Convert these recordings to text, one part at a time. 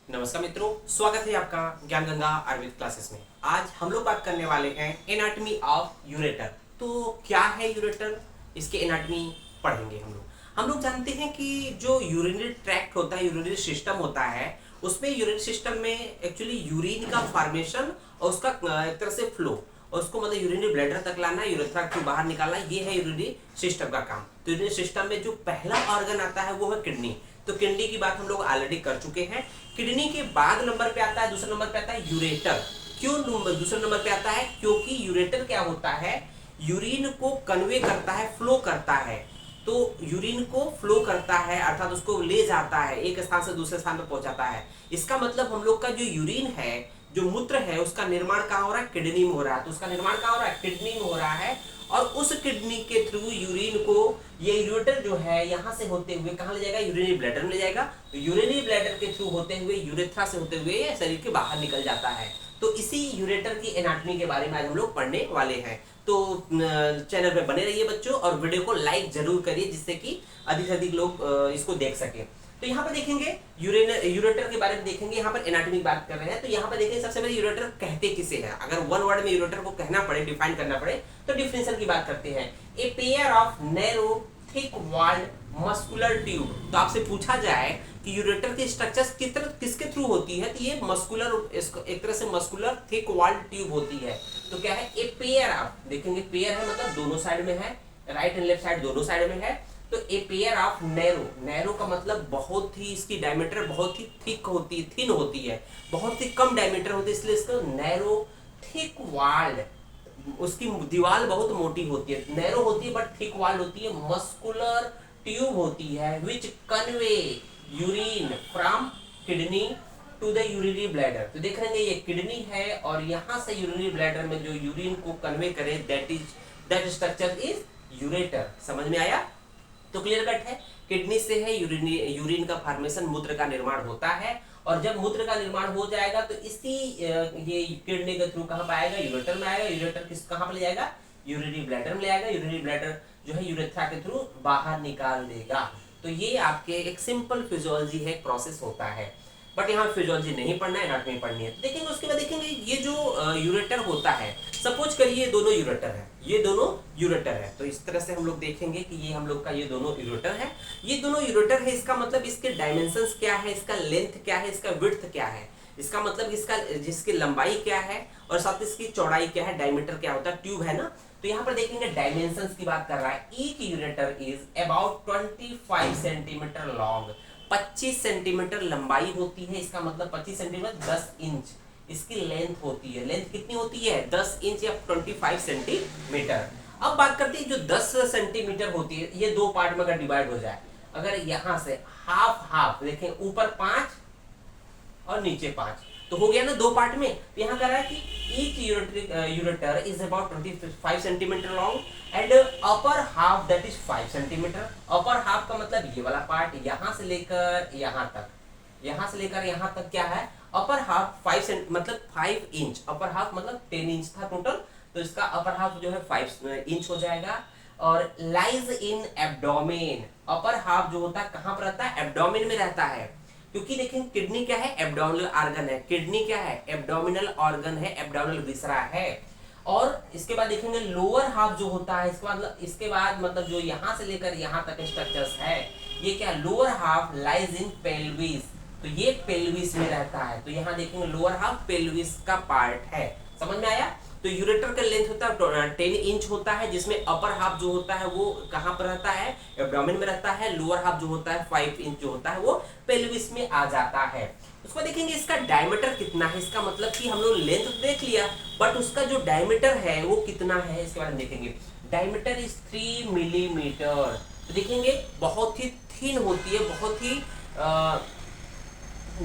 नमस्कार मित्रों, स्वागत है आपका ज्ञान गंगा आयुर्वेद क्लासेस में। आज हम लोग बात करने वाले हैं एनाटॉमी ऑफ यूरेटर। तो क्या है यूरेटर, इसके एनाटॉमी पढ़ेंगे हम लोग जानते हैं कि जो यूरिनरी ट्रैक्ट होता है, यूरिनरी सिस्टम होता है, उसमें यूरिनरी सिस्टम में एक्चुअली यूरिन का फॉर्मेशन और उसका एक तरह से फ्लो और उसको मतलब यूरिनरी ब्लैडर तक लाना, यूरेथ्रा को बाहर निकालना, ये है यूरिनरी सिस्टम का काम। तो यूरिनरी सिस्टम में जो पहला ऑर्गन आता है वो है किडनी। तो किडनी की बात हम लोग ऑलरेडी कर चुके हैं। किडनी के बाद नंबर पे आता है, दूसरे नंबर पे आता है यूरेटर। क्यों दूसरे नंबर पे आता है? क्योंकि यूरेटर क्या होता है, यूरिन को कन्वे करता है, फ्लो करता है। तो यूरिन को फ्लो करता है अर्थात उसको ले जाता है, एक स्थान से दूसरे स्थान पर पहुंचाता है। इसका मतलब हम लोग का जो यूरिन है, जो मूत्र है, उसका निर्माण कहाँ हो रहा है? किडनी में हो रहा है। तो उसका निर्माण कहाँ हो रहा है? किडनी में हो रहा है। और उस किडनी के थ्रू यूरिन को ये यूरेटर जो है यहाँ से होते हुए कहाँ ले जाएगा? यूरिनरी ब्लैडर में ले जाएगा। तो यूरिनरी ब्लैडर के थ्रू होते हुए यूरेथ्रा से होते हुए ये शरीर के बाहर निकल जाता है। तो इसी यूरेटर की एनाटॉमी के बारे में आज हम लोग पढ़ने वाले हैं। तो चैनल पे बने रहिए बच्चों और वीडियो को लाइक जरूर करिए जिससे कि अधिक से अधिक लोग इसको देख सके। तो यहाँ पर देखेंगे यूरेटर के बारे में देखेंगे, यहाँ पर एनाटॉमी की बात कर रहे हैं। तो यहाँ पर देखेंगे सबसे पहले यूरेटर कहते किसे हैं। अगर वन वर्ड में यूरेटर को कहना पड़े, डिफाइन करना पड़े, तो डिफिनेशन की बात करते हैं। A pair of narrow thick walled muscular tube. तो आपसे पूछा जाए कि यूरेटर की स्ट्रक्चर किसके थ्रू होती है, तो ये मस्कुलर, एक तरह से मस्कुलर थिक वॉल्ड ट्यूब होती है। तो क्या है? ए पेयर ऑफ, देखेंगे पेयर है मतलब दोनों साइड में है, राइट एंड लेफ्ट साइड दोनों साइड में है। तो ए पेयर ऑफ नैरो, नैरो का मतलब बहुत ही, इसकी डायमीटर बहुत ही थिक होती है, थिन होती है, बहुत ही कम डायमीटर होती है, इसलिए इसको नैरो थिक वॉल्ड, उसकी दीवार बहुत मोटी होती है, नैरो होती है बट थिक वॉल्ड होती है, मस्कुलर ट्यूब होती है which convey urine from kidney to the urinary bladder. तो देख रहे हैं ये किडनी है और यहाँ से यूरिनरी ब्लैडर में जो यूरिन को कन्वे करे, दैट स्ट्रक्चर इज यूरेटर। समझ में आया? तो क्लियर कट है, किडनी से है यूरिन का फॉर्मेशन, मूत्र का निर्माण होता है। और जब मूत्र का निर्माण हो जाएगा तो इसी ये किडनी के थ्रू कहाँ पाएगा? यूरेटर में आएगा। यूरेटर किस कहाँ पर ले जाएगा? यूरिनरी ब्लैडर में ले आएगा। यूरिनरी ब्लैडर जो है यूरेथ्रा के थ्रू बाहर निकाल देगा। तो ये आपके एक सिंपल फिजियोलॉजी है, प्रोसेस होता है। बट यहाँ फिजियोलॉजी नहीं पढ़ना है, एनाटॉमी पढ़नी है। तो देखेंगे उसके बाद देखेंगे ये जो यूरेटर होता है, सपोज करिए ये दोनों यूरेटर है, ये दोनों यूरेटर है। तो इस तरह से हम लोग देखेंगे कि ये हम लोग का ये दोनों यूरेटर है, ये दोनों यूरेटर है। इसका मतलब इसके डायमेंशंस क्या है, इसका लेंथ क्या है, इसका विड्थ क्या है, इसका मतलब इसका जिसकी लंबाई क्या है और साथ इसकी चौड़ाई क्या है, डायमीटर क्या होता है, ट्यूब है ना। तो यहाँ पर देखेंगे डायमेंशंस की बात कर रहा है। Each ureter is about 25 centimetre long, 25 centimetre लंबाई होती है। इसका मतलब 25 सेंटीमीटर 10 इंच इसकी लेंथ होती है। लेंथ कितनी होती है? 10 इंच या 25 सेंटीमीटर। अब बात करते हैं जो 10 सेंटीमीटर होती है, ये दो पार्ट में अगर डिवाइड हो जाए, अगर यहाँ से हाफ हाफ देखें, ऊपर 5 और नीचे 5, तो हो गया ना दो पार्ट में। तो यहाँ कह रहा है कि each ureter is about 25 centimetre long and upper half that is 5 centimetre. Upper half का मतलब ये वाला पार्ट, यहाँ से लेकर यहाँ तक, यहाँ से लेकर यहाँ तक क्या है? अपर हाफ 5 मतलब 5 इंच। अपर हाफ मतलब 10 इंच था टोटल, तो इसका अपर हाफ जो है 5 इंच हो जाएगा। और lies in abdomen, upper half जो होता है कहाँ पर रहता है? एब्डोमेन में रहता है। क्योंकि देखें किडनी क्या है? एब्डोमिनल ऑर्गन है। किडनी क्या है? एब्डोमिनल ऑर्गन है, एब्डोमिनल विसरा है। और इसके बाद देखेंगे लोअर हाफ जो होता है, इसके बाद मतलब जो यहाँ से लेकर यहाँ तक स्ट्रक्चर्स है, ये क्या? Lower half lies in pelvis, तो ये पेल्विस में रहता है। तो यहाँ देखेंगे लोअर हाफ पेल्विस का पार्ट है। समझ में आया? तो यूरेटर का लेंथ होता है 10 इंच होता है, जिसमें अपर हाफ जो होता है वो कहाँ पर रहता है? एब्डोमेन में रहता है। लोअर हाफ जो होता है 5 इंच जो होता है वो पेल्विस में आ जाता है। उसको देखेंगे इसका डायमीटर कितना है। इसका मतलब कि हम लोग लेंथ तो देख लिया, बट उसका जो डायमीटर है वो कितना है इसके बारे में देखेंगे। Diameter is 3 millimetre. तो देखेंगे बहुत ही थिन होती है, बहुत ही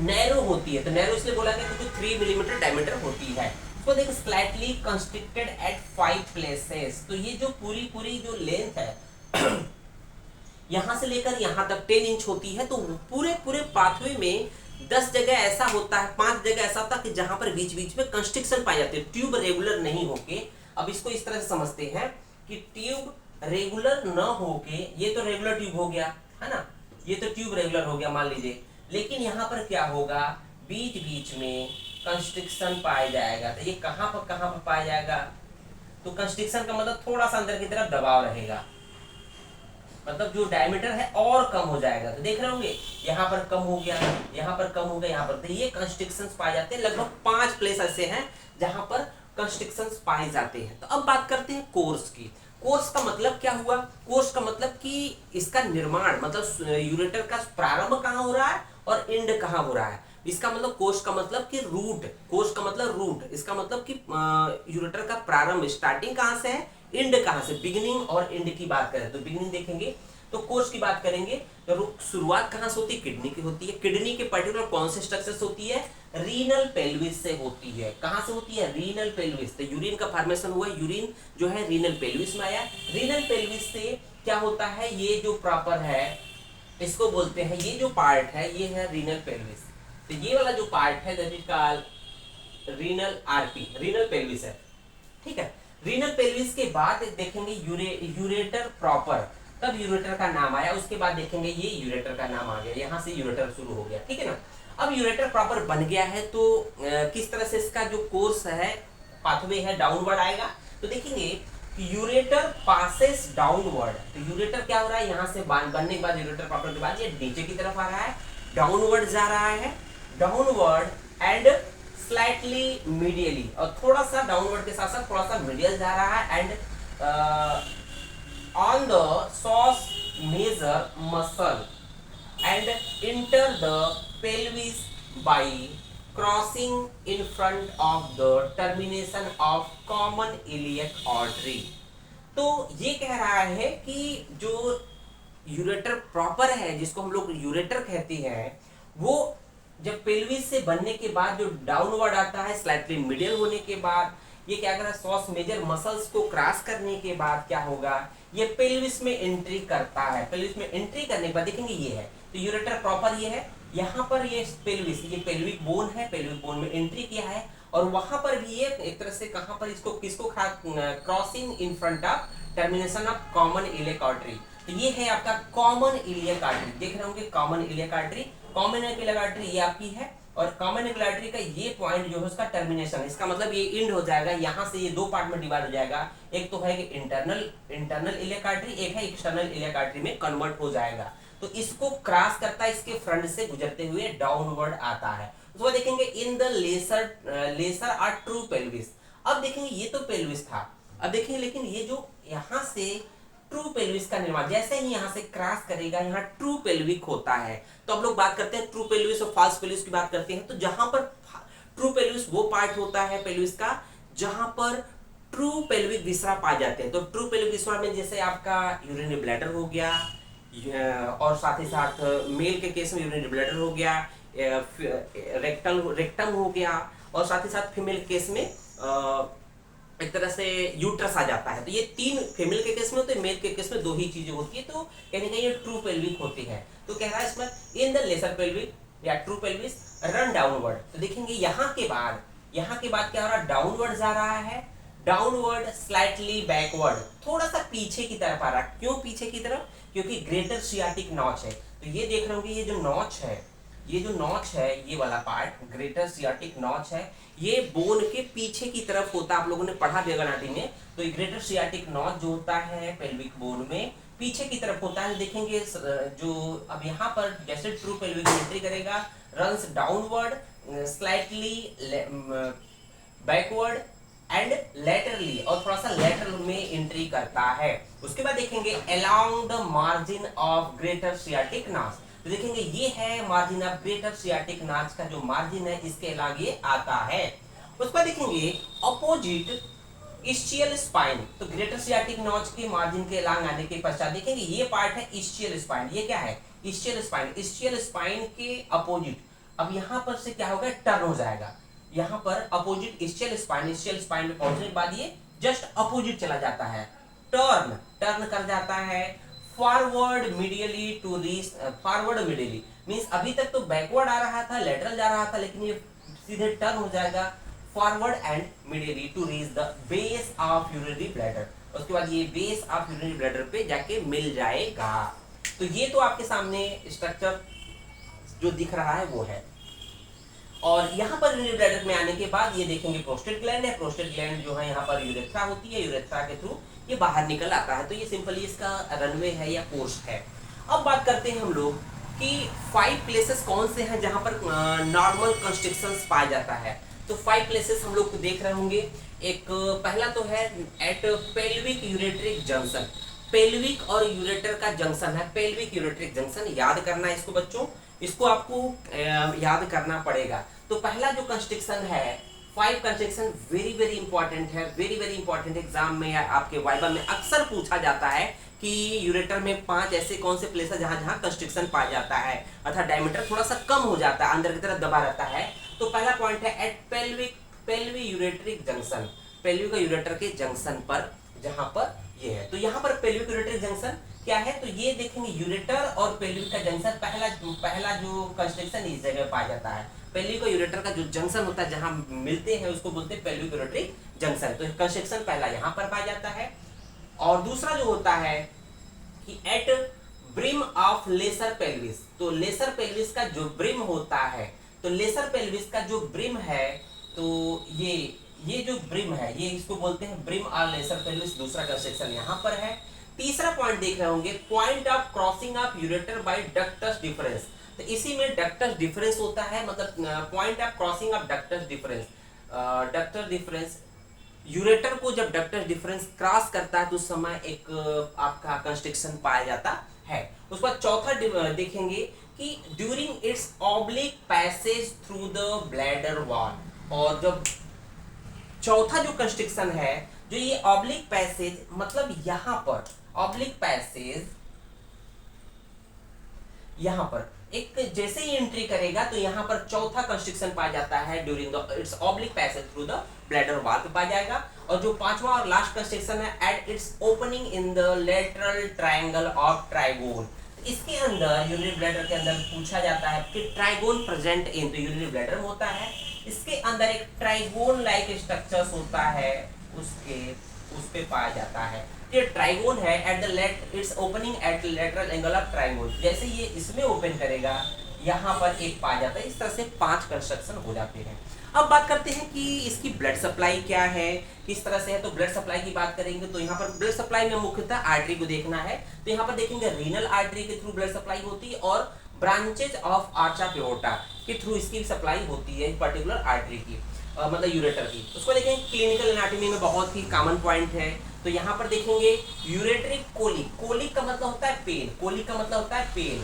नैरो होती है। तो नैरो इसलिए बोला गया क्योंकि 3 मिलीमीटर डायमीटर होती है। तो देखो स्लाइटली कंस्ट्रिक्टेड एट 5 प्लेसेस। तो ये जो पूरी जो लेंथ है यहाँ से लेकर यहाँ तक 10 इंच होती है। तो पूरे पाथवे में 10 जगह ऐसा होता है, 5 जगह ऐसा होता है कि जहां पर बीच बीच में कंस्ट्रिक्शन पाई जाती है, ट्यूब रेगुलर नहीं होके। अब इसको इस तरह से समझते हैं कि ट्यूब रेगुलर न होके, ये तो रेगुलर ट्यूब हो गया है ना, ये तो ट्यूब रेगुलर हो गया मान लीजिए, लेकिन यहाँ पर क्या होगा? बीच बीच में कंस्ट्रिक्शन पाया जाएगा। तो ये कहाँ पर पाया जाएगा? तो कंस्ट्रिक्शन का मतलब थोड़ा सा अंदर की तरफ दबाव रहेगा, मतलब जो डायमीटर है और कम हो जाएगा। तो देख रहे होंगे यहाँ पर कम हो गया, यहाँ पर कम हो गया, यहाँ पर। तो ये कंस्ट्रिक्शंस पाए जाते हैं। लगभग 5 प्लेस ऐसे हैं जहां पर कंस्ट्रिक्शंस पाए जाते हैं। तो अब बात करते हैं कोर्स की। कोर्स का मतलब क्या हुआ? कोर्स का मतलब कि इसका निर्माण, मतलब यूरेटर का प्रारंभ कहाँ हो रहा है और एंड कहाँ हो रहा है। इसका मतलब कोर्स का मतलब कि रूट, कोर्स का मतलब रूट, इसका मतलब कि यूरेटर का प्रारंभ, स्टार्टिंग कहाँ से है, एंड कहाँ से। बिगिनिंग और एंड की बात करें तो बिगिनिंग देखेंगे, तो कोर्स की बात करेंगे तो शुरुआत कहाँ से होती है? किडनी की होती है। किडनी के पर्टिकुलर कौन से स्ट्रक्चर से होती है? रीनल पेल्विस से होती है। कहाँ से होती है? Renal pelvis. तो यूरिन का फॉर्मेशन हुआ, यूरिन जो है रीनल पेल्विस में आया। रीनल पेल्विस से क्या होता है? ये जो प्रॉपर है इसको बोलते हैं, ये जो पार्ट है ये है रीनल पेल्विस। तो ये वाला जो पार्ट है that is called renal RP, renal pelvis है। ठीक है। रीनल पेल्विस के बाद देखेंगे यूरेटर प्रॉपर, तब यूरेटर का नाम आया। उसके बाद देखेंगे ये यूरेटर का नाम आ गया, यहाँ से यूरेटर शुरू हो गया। ठीक है ना। अब यूरेटर प्रॉपर बन गया है तो किस तरह से इसका जो कोर्स है, पाथवे है, डाउनवर्ड आएगा। तो देखेंगे यूरेटर पासेस डाउनवर्ड। तो यूरेटर क्या हो रहा है? यहाँ से बनने के बाद यूरेटर प्रॉपर के बाद ये नीचे की तरफ आ रहा है, डाउनवर्ड जा रहा है, डाउनवर्ड एंड स्लाइटली मीडियली, और थोड़ा सा डाउनवर्ड के साथ साथ थोड़ा सा मीडियल जा रहा है। And on the psoas major muscle and enter the pelvis by crossing in front of the termination of common iliac artery. तो ये कह रहा है कि जो यूरेटर प्रॉपर है, जिसको हम लोग यूरेटर कहते हैं, वो जब पेल्विस से बनने के बाद जो डाउनवर्ड आता है स्लाइटली मिडियल होने के बाद, ये क्या कर रहा है? सॉस मेजर मसल्स को क्रॉस करने के बाद क्या होगा? ये पेल्विस में एंट्री करता है। पेल्विस में एंट्री करने के बाद देखेंगे ये है, तो यूरेटर प्रॉपर ये है। यहाँ पर ये पेल्विस, ये पेल्विक बोन है, पेल्विक बोन में एंट्री किया है। और वहां पर भी ये एक तरह से कहां पर इसको किसको crossing in front of termination of common iliac artery. तो ये है आपका कॉमन इलियक आर्टरी। देख रहे होंगे common iliac artery, common iliac artery ये आपकी है। और कॉमन इलियक आर्टरी का ये पॉइंट जो है उसका टर्मिनेशन, इसका मतलब ये एंड हो जाएगा। यहाँ से ये दो पार्ट में डिवाइड हो जाएगा। एक तो है कि इंटरनल इलियक आर्टरी, एक है एक्सटर्नल इलियक आर्टरी में कन्वर्ट हो जाएगा। तो इसको क्रॉस करता है, इसके फ्रंट से गुजरते हुए डाउनवर्ड आता है। उसको देखेंगे in the lesser or true pelvis. अब देखेंगे ये तो पेल्विस था, अब देखेंगे लेकिन ये जो यहाँ से ट्रू पेल्विस का निर्माण जैसे ही यहाँ से क्रॉस करेगा, यहाँ ट्रू पेल्विक होता है। तो अब लोग बात करते हैं ट्रू पेल्विस और फॉल्स पेल्विस की बात करते हैं। तो जहां पर ट्रू पेल्विस वो पार्ट होता है पेल्विस का जहां पर ट्रू पेल्विक विसरा पाए जाते हैं। तो ट्रू पेल्विक विसरा में जैसे आपका यूरिनरी ब्लैडर हो गया, और साथ ही साथ मेल के केस में यूरिनरी ब्लैडर हो गया, रेक्टम हो गया, और साथ ही साथ फीमेल केस में एक तरह से यूट्रस आ जाता है। तो ये तीन फीमेल के केस में होते हैं, मेल के केस में दो ही चीजें होती है। तो कहने का ये ट्रू पेल्विक होती है। तो कह रहा है इसमें इन द लेसर पेल्विक या ट्रू पेल्विस रन डाउनवर्ड। तो देखेंगे यहाँ के बाद क्या हो रहा है? डाउनवर्ड जा रहा है, डाउनवर्ड स्लाइटली बैकवर्ड, थोड़ा सा पीछे की तरफ आ रहा है। क्यों पीछे की तरफ? क्योंकि ग्रेटर सियाटिक नॉच है। तो ये देख रहे होंगे ये जो नॉच है, ये वाला पार्ट ग्रेटर सियाटिक नॉच है, ये बोन के पीछे की तरफ होता है। आप लोगों ने पढ़ा भी एनाटॉमी में। तो ये ग्रेटर सियाटिक नॉच जो होता है पेल्विक बोन में पीछे की तरफ होता है। देखेंगे जो अब यहाँ पर जैसे ट्रू पेल्विक एंट्री करेगा, runs downward slightly backward and laterally, और थोड़ा सा लेटरल में एंट्री करता है। उसके बाद देखेंगे along the margin of greater sciatic notch. तो देखेंगे ये है margin of greater sciatic notch का जो मार्जिन है, इसके आगे आता है। उसके बाद देखेंगे अपोजिट इस्चियल स्पाइन। तो ग्रेटर सियाटिक नॉच के मार्जिन के अलॉन्ग आने के पश्चात देखेंगे ये पार्ट है इस्चियल स्पाइन। ये क्या है? Ischial spine. इस्चियल स्पाइन के अपोजिट अब यहाँ पर से क्या होगा? टर्न हो जाएगा। यहाँ पर अपोजिट इस्चियल स्पाइन में पहुंचने के बाद ये जस्ट अपोजिट चला जाता है, टर्न कर जाता है forward medially to reach. Forward medially means अभी तक तो बैकवर्ड आ रहा था, लेटरल जा रहा था, लेकिन ये सीधे टर्न हो जाएगा forward and medially to reach the base of urinary bladder. उसके बाद ये बेस ऑफ यूरिनरी ब्लैडर पे जाके मिल जाएगा। तो ये तो आपके सामने स्ट्रक्चर जो दिख रहा है वो है। और यहाँ पर यूरिनरी ब्लैडर में आने के बाद ये देखेंगे प्रोस्टेट ग्लैंड है। प्रोस्टेट ग्लैंड जो है यहाँ पर यूरेथ्रा होती है, यूरेथ्रा के थ्रू ये बाहर निकल आता है। तो ये सिंपली इसका रनवे है या कोर्स है। अब बात करते हैं हम लोग कि 5 प्लेसेस कौन से हैं जहां पर नॉर्मल कंस्ट्रक्शंस पाया जाता है। तो 5 प्लेसेस हम लोग देख रहे होंगे। एक पहला तो है at pelvic ureteric junction. Pelvic और यूरेटर का जंक्शन है, पेल्विक यूरेट्रिक जंक्शन। याद करना है इसको बच्चों, इसको आपको याद करना पड़ेगा। तो पहला जो कंस्ट्रक्शन है, 5 कंस्ट्रक्शन वेरी वेरी इंपॉर्टेंट है, वेरी वेरी इंपॉर्टेंट। एग्जाम में या आपके वाइवा में अक्सर पूछा जाता है कि यूरेटर में 5 ऐसे कौन से प्लेस है जहां जहां कंस्ट्रक्शन पाया जाता है, अर्थात डायमीटर थोड़ा सा कम हो जाता है, अंदर की तरफ दबा रहता है। तो पहला पॉइंट है at pelvic ureteric junction, pelvic ureter के जंक्शन पर जहां पर ये है। तो यहाँ पर पेल्विक यूरेट्रिक जंक्शन क्या है, तो ये देखेंगे यूरेटर और पेल्विक का जंक्शन पहला जो कंस्ट्रक्शन इस जगह पाया जाता है। पेल्विक और यूरेटर का जो जंक्शन होता है जहां मिलते हैं उसको बोलते हैं पेल्विक यूरेट्रिक जंक्शन। तो कंस्ट्रक्शन पहला यहाँ पर पाया जाता है। और दूसरा जो होता है कि at brim of lesser pelvis. तो लेसर पेल्विस का जो ब्रिम होता है, तो लेसर पेल्विस का जो ब्रिम है, तो ये जो ब्रिम है ये इसको बोलते हैं ब्रिम और लेसर पेल्विस। दूसरा कंस्ट्रक्शन यहाँ पर है। तीसरा पॉइंट देख रहे होंगे point of crossing of ureter by ductus deferens. तो इसी में डक्टस डिफरेंस होता है, मतलब point of crossing of ductus deferens. Ductus deferens ureter को जब डक्टस डिफरेंस क्रॉस करता है तो उस समय एक आपका कंस्ट्रक्शन पाया जाता है। उसके बाद चौथा देखेंगे कि during its oblique passage through the bladder wall. और जब चौथा जो कंस्ट्रक्शन है, जो ये ऑब्लिक पैसेज, मतलब यहां पर ऑब्लिक पैसेज, यहां पर एक जैसे ही एंट्री करेगा तो यहां पर चौथा कंस्ट्रक्शन पाया जाता है during the it's oblique passage through the bladder wall पे पाया जाएगा। और जो पांचवा और लास्ट कंस्ट्रक्शन है at its opening in the lateral triangle of trigon. इसके अंदर यूरिनरी ब्लैडर के अंदर पूछा जाता है कि ट्राइगोन प्रेजेंट इन, तो यूरिनरी ब्लैडर में होता है, इसके अंदर एक ट्राइगोन लाइक स्ट्रक्चर्स होता है, उस पे पाया जाता है। ये ट्राइगोन है at the late its opening at lateral angle of trigone. जैसे ये इसमें ओपन करेगा यहाँ पर एक पाया जाता है। इस तरह से 5 कंस्ट्रक्शन हो जाते हैं। अब बात करते हैं कि इसकी ब्लड सप्लाई क्या है, किस तरह से है। तो ब्लड सप्लाई की बात करेंगे तो यहाँ पर ब्लड सप्लाई में मुख्यतः आर्टरी को देखना है। तो यहाँ पर देखेंगे रीनल आर्टरी के थ्रू ब्लड सप्लाई होती है और ब्रांचेज ऑफ आर्चा प्योटा के थ्रू इसकी सप्लाई होती है पर्टिकुलर आर्टरी की, मतलब यूरेटर की। उसको देखेंगे क्लिनिकल एनाटॉमी में बहुत ही कॉमन पॉइंट है। तो यहाँ पर देखेंगे यूरेट्रिक कोलिक। कोलिक का मतलब होता है पेन, कोलिक का मतलब होता है पेन,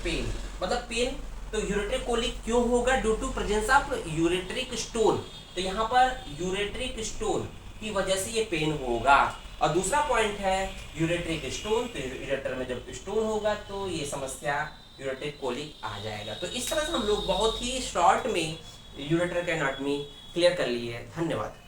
पेन मतलब पेन। तो यूरेट्रिक कोलिक क्यों होगा, due to presence of ureteric stone. तो यहाँ पर यूरेट्रिक स्टोन की वजह से ये पेन होगा। और दूसरा पॉइंट है यूरेट्रिक स्टोन। तो यूरेटर में जब स्टोन होगा तो ये समस्या यूरेट्रिक कोलिक आ जाएगा। तो इस तरह से हम लोग बहुत ही शॉर्ट में यूरेटर का एनाटॉमी क्लियर कर लिए। धन्यवाद।